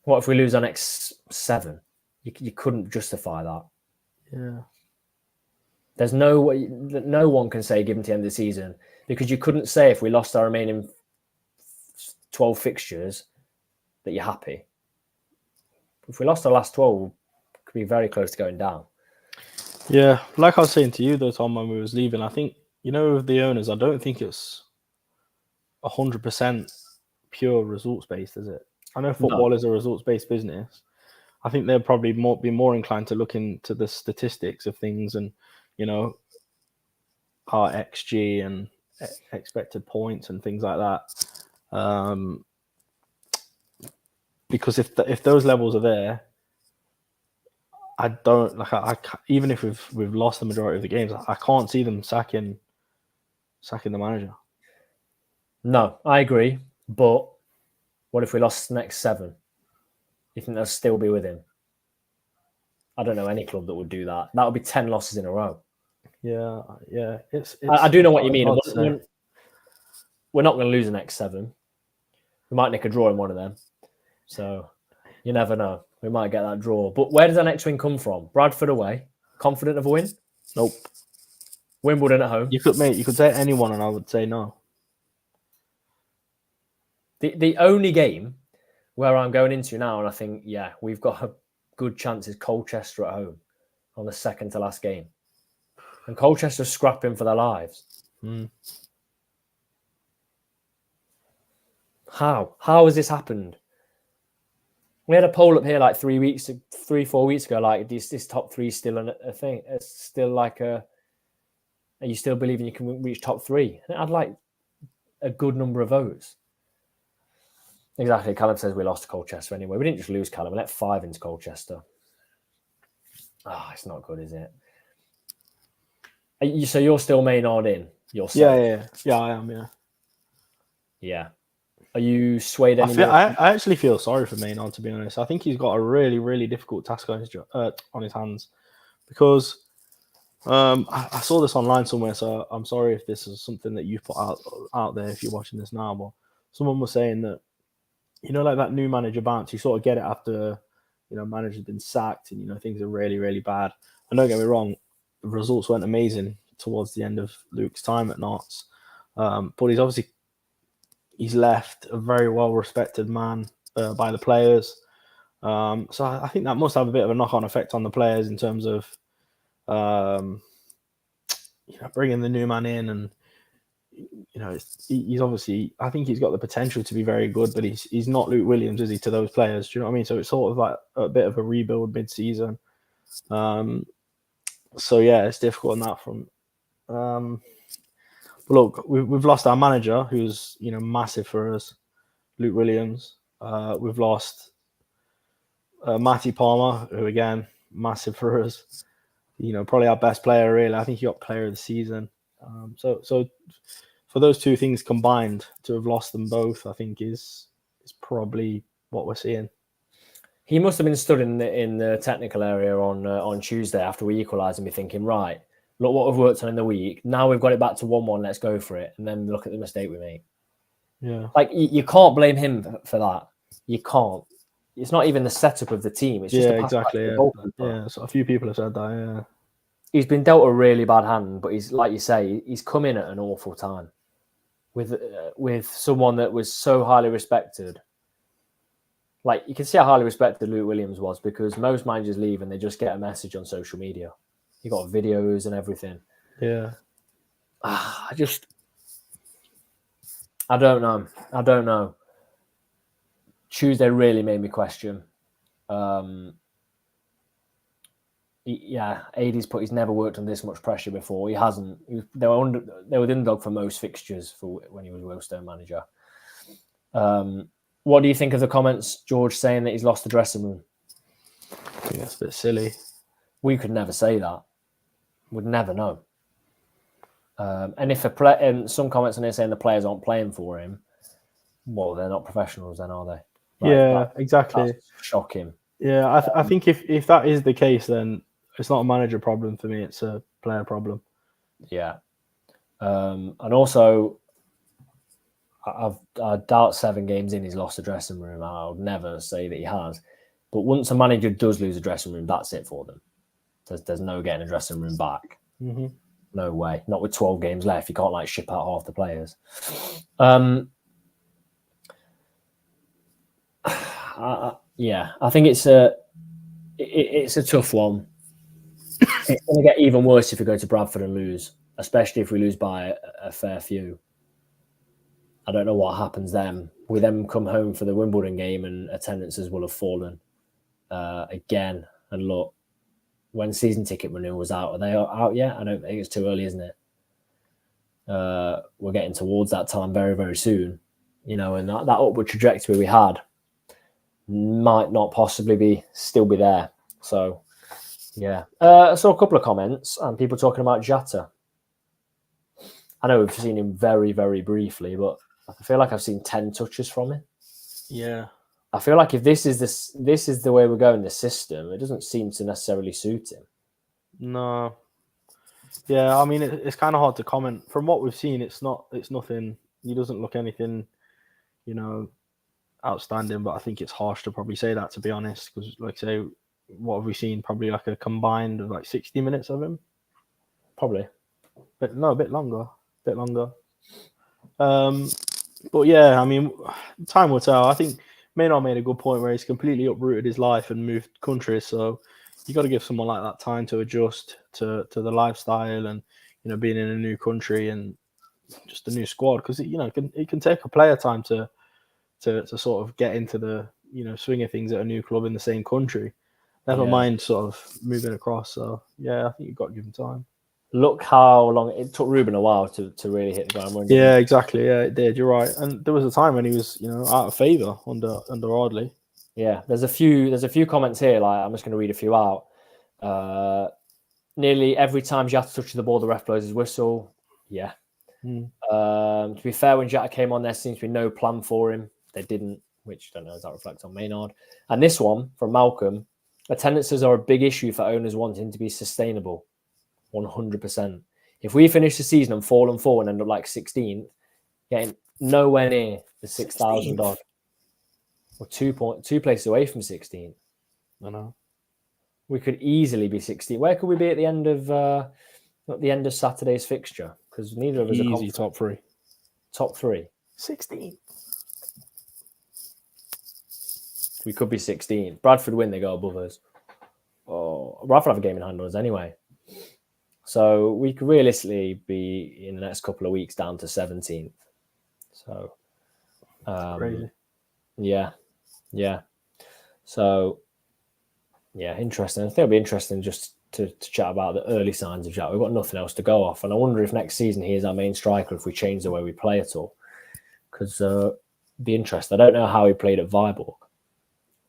[SPEAKER 1] What if we lose our next 7? You couldn't justify that.
[SPEAKER 2] Yeah.
[SPEAKER 1] There's no way, no one can say give him to the end of the season because you couldn't say if we lost our remaining 12 fixtures that you're happy. If we lost our last 12, we could be very close to going down.
[SPEAKER 2] Yeah, like I was saying to you though, Tom, when we was leaving, I think, you know, with the owners, I don't think it's 100% pure results-based, is it? I know football is a results-based business. I think they'll probably be more inclined to look into the statistics of things and, you know, our XG and expected points and things like that. Because if those levels are there, I don't like. I even if we've lost the majority of the games, I can't see them sacking the manager.
[SPEAKER 1] No, I agree. But what if we lost the next 7? You think they'll still be with him? I don't know any club that would do that. That would be 10 losses in a row.
[SPEAKER 2] Yeah.
[SPEAKER 1] I do know what you mean. We're not going to lose the next 7. We might nick a draw in one of them. So you never know. We might get that draw. But where does our next win come from? Bradford away. Confident of a win?
[SPEAKER 2] Nope.
[SPEAKER 1] Wimbledon at home.
[SPEAKER 2] You could say anyone, and I would say no.
[SPEAKER 1] The only game where I'm going into now, and I think, yeah, we've got a good chance is Colchester at home on the second to last game. And Colchester's scrapping for their lives. How has this happened? We had a poll up here like 3-4 weeks ago. Like, is this top 3 still a thing? It's still like are you still believing you can reach top 3? And it had like a good number of votes. Exactly. Callum says we lost to Colchester anyway. We didn't just lose Callum. We let 5 into Colchester. It's not good, is it? So you're still Maynard in yourself?
[SPEAKER 2] Yeah. I am. Yeah.
[SPEAKER 1] Yeah. Are you swayed
[SPEAKER 2] I
[SPEAKER 1] anymore?
[SPEAKER 2] I actually feel sorry for Maynard, to be honest. I think he's got a really, really difficult task on his hands because I saw this online somewhere. So I'm sorry if this is something that you put out there if you're watching this now. But someone was saying that like that new manager bounce, you sort of get it after manager's been sacked and things are really, really bad. And don't get me wrong, the results weren't amazing towards the end of Luke's time at Notts, but he's left a very well respected man by the players. So I think that must have a bit of a knock on effect on the players in terms of bringing the new man in, and he's obviously, I think he's got the potential to be very good, but he's not Luke Williams, is he, to those players? Do you know what I mean? So it's sort of like a bit of a rebuild mid-season. So yeah, it's difficult on that front. But look, we've lost our manager, who's massive for us, Luke Williams. We've lost Matty Palmer, who again massive for us. Probably our best player, really. I think he got player of the season. So for those two things combined, to have lost them both, I think is probably what we're seeing.
[SPEAKER 1] He must have been stood in the technical area on Tuesday after we equalised and be thinking, right, look what we've worked on in the week. Now we've got it back to 1-1. Let's go for it, and then look at the mistake we made.
[SPEAKER 2] Yeah,
[SPEAKER 1] like you can't blame him for that. You can't. It's not even the setup of the team. It's just
[SPEAKER 2] exactly. Yeah. So a few people have said that. Yeah,
[SPEAKER 1] he's been dealt a really bad hand, but he's, like you say, he's come in at an awful time with someone that was so highly respected. Like, you can see how highly respected Luke Williams was, because most managers leave and they just get a message on social media. You got videos and everything.
[SPEAKER 2] Yeah.
[SPEAKER 1] I don't know. Tuesday really made me question. AD's put he's never worked under this much pressure before. He hasn't. They were the underdog for most fixtures for when he was Wellstone manager. What do you think of the comments, George, saying that he's lost the dressing room?
[SPEAKER 2] I think that's a bit silly.
[SPEAKER 1] We could never say that. We'd never know. And if and some comments on here saying the players aren't playing for him, well, they're not professionals then, are they?
[SPEAKER 2] Exactly.
[SPEAKER 1] That's shocking.
[SPEAKER 2] Yeah, I think if that is the case, then it's not a manager problem for me. It's a player problem.
[SPEAKER 1] Yeah. And also, I doubt 7 games in he's lost the dressing room. I would never say that he has. But once a manager does lose a dressing room, that's it for them. There's no getting a dressing room back.
[SPEAKER 2] Mm-hmm.
[SPEAKER 1] No way. Not with 12 games left. You can't ship out half the players. I think it's a tough one. It's going to get even worse if we go to Bradford and lose, especially if we lose by a fair few. I don't know what happens then. We then come home for the Wimbledon game and attendances will have fallen again. And look, when season ticket renewal was out, are they out yet? I don't think it's too early, isn't it? We're getting towards that time very, very soon. And that upward trajectory we had might not possibly still be there. So, yeah. I saw a couple of comments and people talking about Jata. I know we've seen him very, very briefly, but I feel like I've seen 10 touches from him.
[SPEAKER 2] Yeah.
[SPEAKER 1] I feel like if this is the way we're going, the system, it doesn't seem to necessarily suit him.
[SPEAKER 2] No. Yeah, I mean, it's kind of hard to comment. From what we've seen, it's nothing. He doesn't look anything, outstanding. But I think it's harsh to probably say that, to be honest, because, like I say, what have we seen? Probably like a combined of 60 minutes of him.
[SPEAKER 1] Probably.
[SPEAKER 2] But no, a bit longer. But yeah, I mean, time will tell. I think Maynard made a good point where he's completely uprooted his life and moved countries. So you got to give someone like that time to adjust to the lifestyle and being in a new country and just a new squad, because it can take a player time to sort of get into the swing of things at a new club in the same country. Never mind sort of moving across. So yeah, I think you've got to give him time.
[SPEAKER 1] Look how long it took Ruben a while to really hit the ground running.
[SPEAKER 2] Yeah, exactly. Yeah, it did. You're right. And there was a time when he was, out of favour under Ardley.
[SPEAKER 1] Yeah, there's a few comments here. I'm just going to read a few out. nearly every time Jota touches the ball, the ref blows his whistle. Yeah.
[SPEAKER 2] Mm.
[SPEAKER 1] To be fair, when Jota came on, there seems to be no plan for him. They didn't, which I don't know, does that reflect on Maynard? And this one from Malcolm, attendances are a big issue for owners wanting to be sustainable. 100%. If we finish the season and fall and fall and end up like 16th, getting nowhere near the 6,000 odd, or 2 places away from 16th.
[SPEAKER 2] I know.
[SPEAKER 1] We could easily be 16. Where could we be at the end of Saturday's fixture? Because neither of us are
[SPEAKER 2] Easy top three.
[SPEAKER 1] Top three.
[SPEAKER 2] 16.
[SPEAKER 1] We could be 16. Bradford win, they go above us. Oh, Bradford have a game in hand on us anyway. So we could realistically be in the next couple of weeks down to 17th. So,
[SPEAKER 2] Crazy.
[SPEAKER 1] Yeah. So, yeah, interesting. I think it'll be interesting just to chat about the early signs of Jack. We've got nothing else to go off. And I wonder if next season he is our main striker, if we change the way we play at all. Because it'd be interesting. I don't know how he played at Viborg.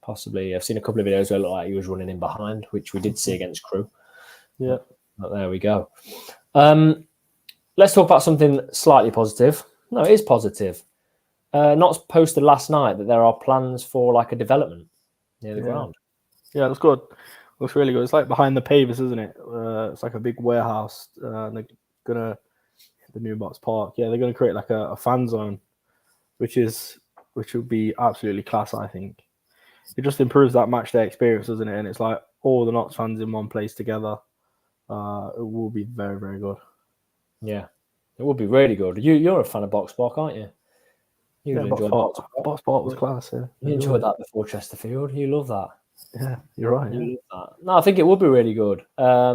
[SPEAKER 1] Possibly. I've seen a couple of videos where it looked like he was running in behind, which we did see against Crewe.
[SPEAKER 2] Yeah.
[SPEAKER 1] But there we go. Let's talk about something slightly positive. No, it is positive. Not posted last night that there are plans for like a development near the ground.
[SPEAKER 2] Yeah, that's good. Looks really good. It's like behind the Pavis, isn't it? It's like a big warehouse. And they're gonna the new box park. Yeah, they're gonna create like a fan zone, which will be absolutely class. I think it just improves that match day experience, doesn't it? And it's like all the Notts fans in one place together. It will be very, very good.
[SPEAKER 1] Yeah, it would be really good. You're a fan of Box Park, aren't you? You enjoyed
[SPEAKER 2] Box Park was class. Yeah,
[SPEAKER 1] you enjoyed that before Chesterfield. You love that.
[SPEAKER 2] Yeah, you're right.
[SPEAKER 1] You love that. No, I think it would be really good. I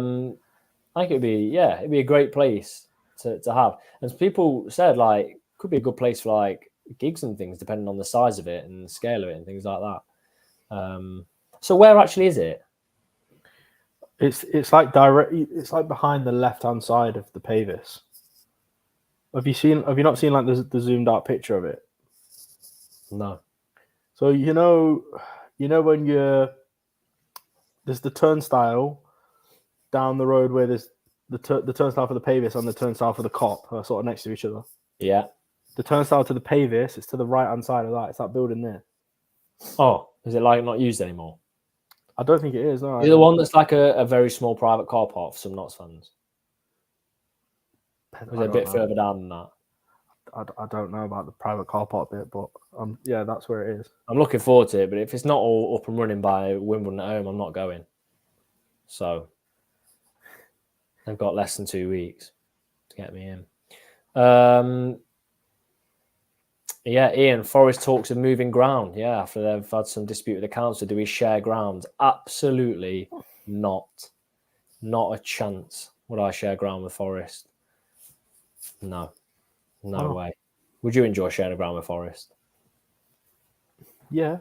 [SPEAKER 1] think it'd be a great place to have. And people said like could be a good place for like gigs and things, depending on the size of it and the scale of it and things like that. So where actually is it?
[SPEAKER 2] It's like direct. It's like behind the left-hand side of the Pavis. Have you not seen like the zoomed out picture of it?
[SPEAKER 1] No.
[SPEAKER 2] So you know when there's the turnstile down the road where there's the turnstile for the Pavis and the turnstile for the Cop are sort of next to each other.
[SPEAKER 1] Yeah.
[SPEAKER 2] The turnstile to the Pavis is to the right-hand side of that. It's that building there.
[SPEAKER 1] Oh, is it like not used anymore?
[SPEAKER 2] I don't think it is. No,
[SPEAKER 1] Is it the one that's like a very small private car park for some Notts fans? Or is it a bit further down than that?
[SPEAKER 2] I don't know about the private car park bit, but yeah, that's where it is.
[SPEAKER 1] I'm looking forward to it, but if it's not all up and running by Wimbledon at home, I'm not going. So they've got less than 2 weeks to get me in. Yeah, Ian, Forest talks of moving ground. Yeah, after they've had some dispute with the council, do we share ground? Absolutely not. Not a chance would I share ground with Forest. No way. Would you enjoy sharing a ground with Forest?
[SPEAKER 2] Yeah.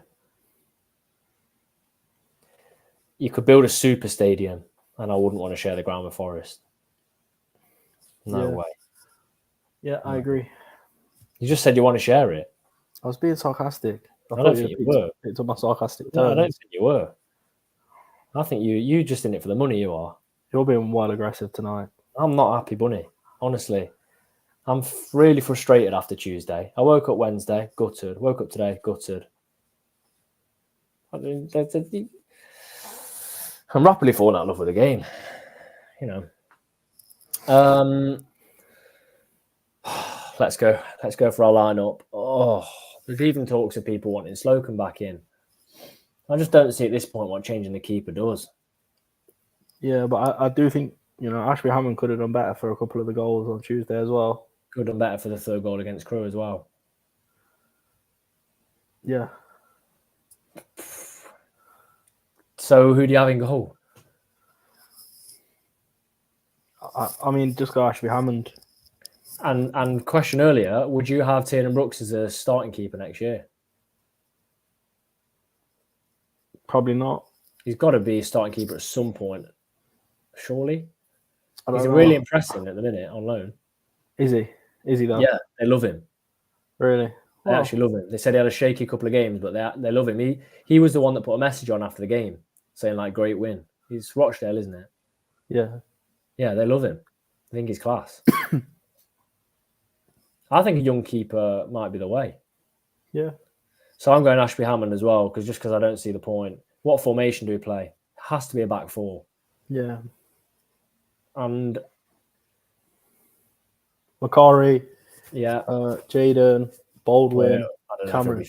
[SPEAKER 1] You could build a super stadium and I wouldn't want to share the ground with Forest. No way.
[SPEAKER 2] Yeah, I agree.
[SPEAKER 1] You just said you want to share it.
[SPEAKER 2] I was being sarcastic.
[SPEAKER 1] I don't think you were.
[SPEAKER 2] It's on my sarcastic
[SPEAKER 1] No,
[SPEAKER 2] terms.
[SPEAKER 1] I don't think you were. I think you just in it for the money, you are.
[SPEAKER 2] You're being well aggressive tonight.
[SPEAKER 1] I'm not happy, Bunny. Honestly. I'm really frustrated after Tuesday. I woke up Wednesday, gutted. Woke up today, gutted. I'm rapidly falling out of love with the game. You know. Let's go for our lineup. Oh, there's even talks of people wanting Slocum back in. I just don't see at this point what changing the keeper does.
[SPEAKER 2] Yeah, but I do think, Ashby Hammond could have done better for a couple of the goals on Tuesday as well.
[SPEAKER 1] Could have done better for the third goal against Crewe as well.
[SPEAKER 2] Yeah.
[SPEAKER 1] So who do you have in goal?
[SPEAKER 2] I mean, just go Ashby Hammond.
[SPEAKER 1] And question earlier, would you have Tiernan Brooks as a starting keeper next year?
[SPEAKER 2] Probably not.
[SPEAKER 1] He's got to be a starting keeper at some point, surely. He's
[SPEAKER 2] know.
[SPEAKER 1] really impressive at the minute on loan.
[SPEAKER 2] Is he? Is he though?
[SPEAKER 1] Yeah, they love him.
[SPEAKER 2] Really?
[SPEAKER 1] They actually love him. They said he had a shaky couple of games, but they love him. He was the one that put a message on after the game saying like, great win. He's Rochdale, isn't it?
[SPEAKER 2] Yeah.
[SPEAKER 1] Yeah, they love him. I think he's class. I think a young keeper might be the way.
[SPEAKER 2] Yeah.
[SPEAKER 1] So I'm going Ashby Hammond as well, because I don't see the point. What formation do we play? It has to be a back four.
[SPEAKER 2] Yeah.
[SPEAKER 1] And
[SPEAKER 2] Macari,
[SPEAKER 1] yeah,
[SPEAKER 2] Jaden, Baldwin,
[SPEAKER 1] I don't
[SPEAKER 2] Cameron.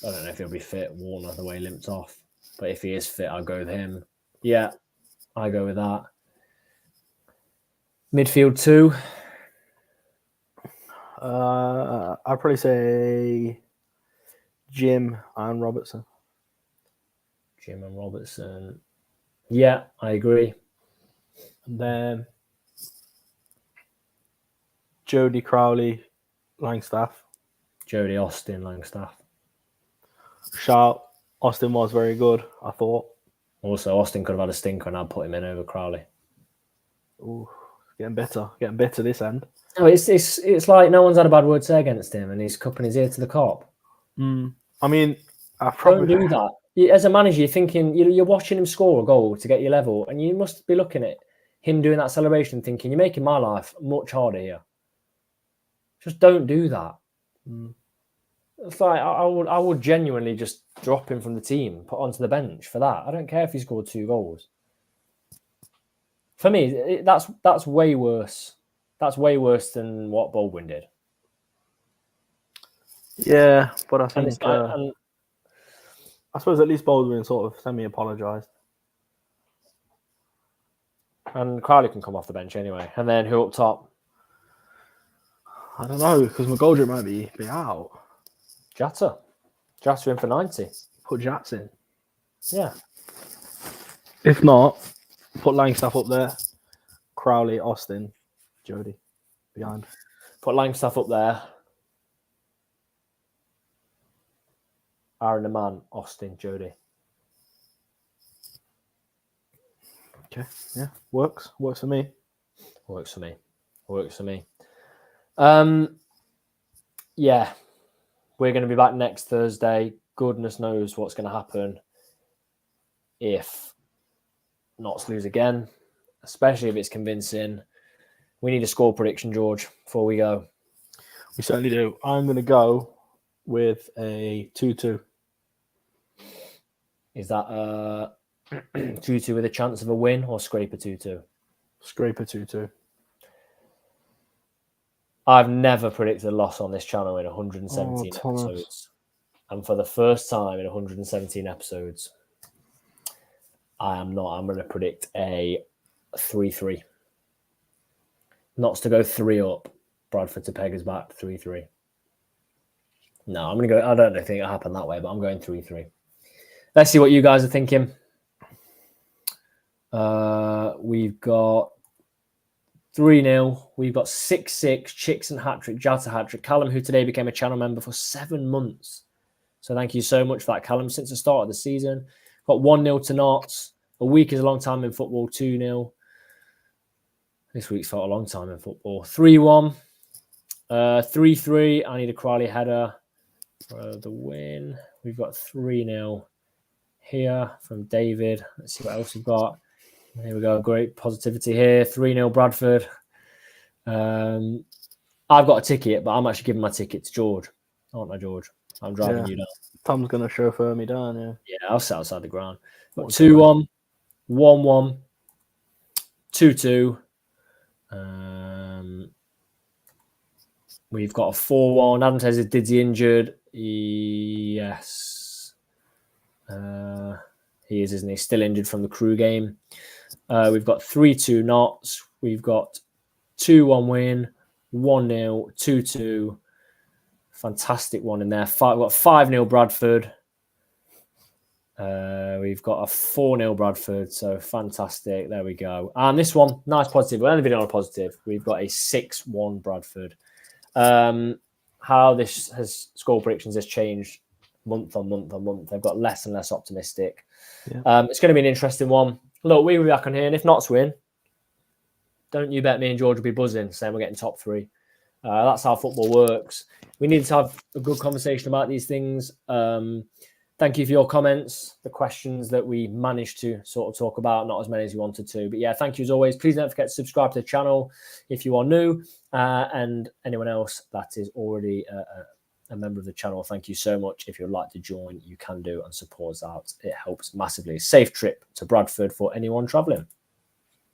[SPEAKER 1] know if he'll be fit. Warner, the way he limped off. But if he is fit, I'll go with him. Yeah, I go with that. Midfield 2.
[SPEAKER 2] I'd probably say Jim and Robertson.
[SPEAKER 1] Jim and Robertson. Yeah, I agree.
[SPEAKER 2] And then Jody, Crowley, Langstaff.
[SPEAKER 1] Jody, Austin, Langstaff.
[SPEAKER 2] Shout. Austin was very good, I thought.
[SPEAKER 1] Also, Austin could have had a stinker and I'd put him in over Crowley.
[SPEAKER 2] Ooh, getting better this end.
[SPEAKER 1] No, it's like no one's had a bad word to say against him, and he's cupping his ear to the cop.
[SPEAKER 2] I mean,
[SPEAKER 1] Don't do that. As a manager, you're thinking you're watching him score a goal to get your level, and you must be looking at him doing that celebration, thinking you're making my life much harder here. Just don't do that. It's like I would genuinely just drop him from the team, put onto the bench for that. I don't care if he scored 2 goals. For me, that's way worse. That's way worse than what Baldwin did.
[SPEAKER 2] Yeah, but I think
[SPEAKER 1] I
[SPEAKER 2] suppose at least Baldwin sort of semi-apologised.
[SPEAKER 1] And Crowley can come off the bench anyway. And then who up top?
[SPEAKER 2] I don't know, because McGoldrick might be out.
[SPEAKER 1] Jatta in for 90.
[SPEAKER 2] Put Jats in.
[SPEAKER 1] Yeah.
[SPEAKER 2] If not, put Langstaff up there. Crowley, Austin, Jody behind.
[SPEAKER 1] Put Langstaff up there. Aaron the man, Austin, Jody.
[SPEAKER 2] Okay, yeah, works for me.
[SPEAKER 1] Works for me. Yeah, we're going to be back next Thursday. Goodness knows what's going to happen if Notts lose again, especially if it's convincing. We need a score prediction, George, before we go.
[SPEAKER 2] We certainly do. I'm going to go with a 2-2.
[SPEAKER 1] Is that 2-2 with a chance of a win or scraper 2-2?
[SPEAKER 2] Scraper 2-2.
[SPEAKER 1] I've never predicted a loss on this channel in 117 episodes. And for the first time in 117 episodes, I'm going to predict a 3-3. Notts to go 3 up. Bradford to peg us back 3-3. No, I'm going to go. I don't think it'll happen that way, but I'm going 3-3. Let's see what you guys are thinking. We've got 3-0. We've got 6-6. Chicks and hat-trick. Jatta hat-trick. Callum, who today became a channel member for 7 months. So thank you so much for that, Callum, since the start of the season. Got 1-0 to Notts. A week is a long time in football. 2-0. This week's felt a long time in football. 3-1. 3-3. I need a Crowley header for the win. We've got 3-0 here from David. Let's see what else we've got. Here we go. Great positivity here. 3-0 Bradford. I've got a ticket, but I'm actually giving my ticket to George. Aren't I, George? I'm driving you down.
[SPEAKER 2] Tom's going to chauffeur me down, yeah.
[SPEAKER 1] Yeah, I'll sit outside the ground. 2-1, 1-1, 2-2. We've got a 4-1. Adam says, is Diddy injured? Yes. He is, isn't he? Still injured from the Crew game. We've got 3-2 Notts. We've got 2-1 win, 1-0, 2-2. Fantastic one in there. We've got 5-0 Bradford. We've got a 4-0 Bradford. So fantastic. There we go. And this one, nice positive. We'll end the video on a positive. We've got a 6-1 Bradford. How this has score predictions has changed month on month. They've got less and less optimistic. Yeah. It's going to be an interesting one. Look, we'll be back on here, and if Notts win, don't you bet me and George will be buzzing, saying we're getting top 3. That's how football works. We need to have a good conversation about these things. Thank you for your comments, the questions that we managed to sort of talk about, not as many as we wanted to. But yeah, thank you as always. Please don't forget to subscribe to the channel if you are new, and anyone else that is already a member of the channel, thank you so much. If you'd like to join, you can do and support us out. It helps massively. Safe trip to Bradford for anyone traveling.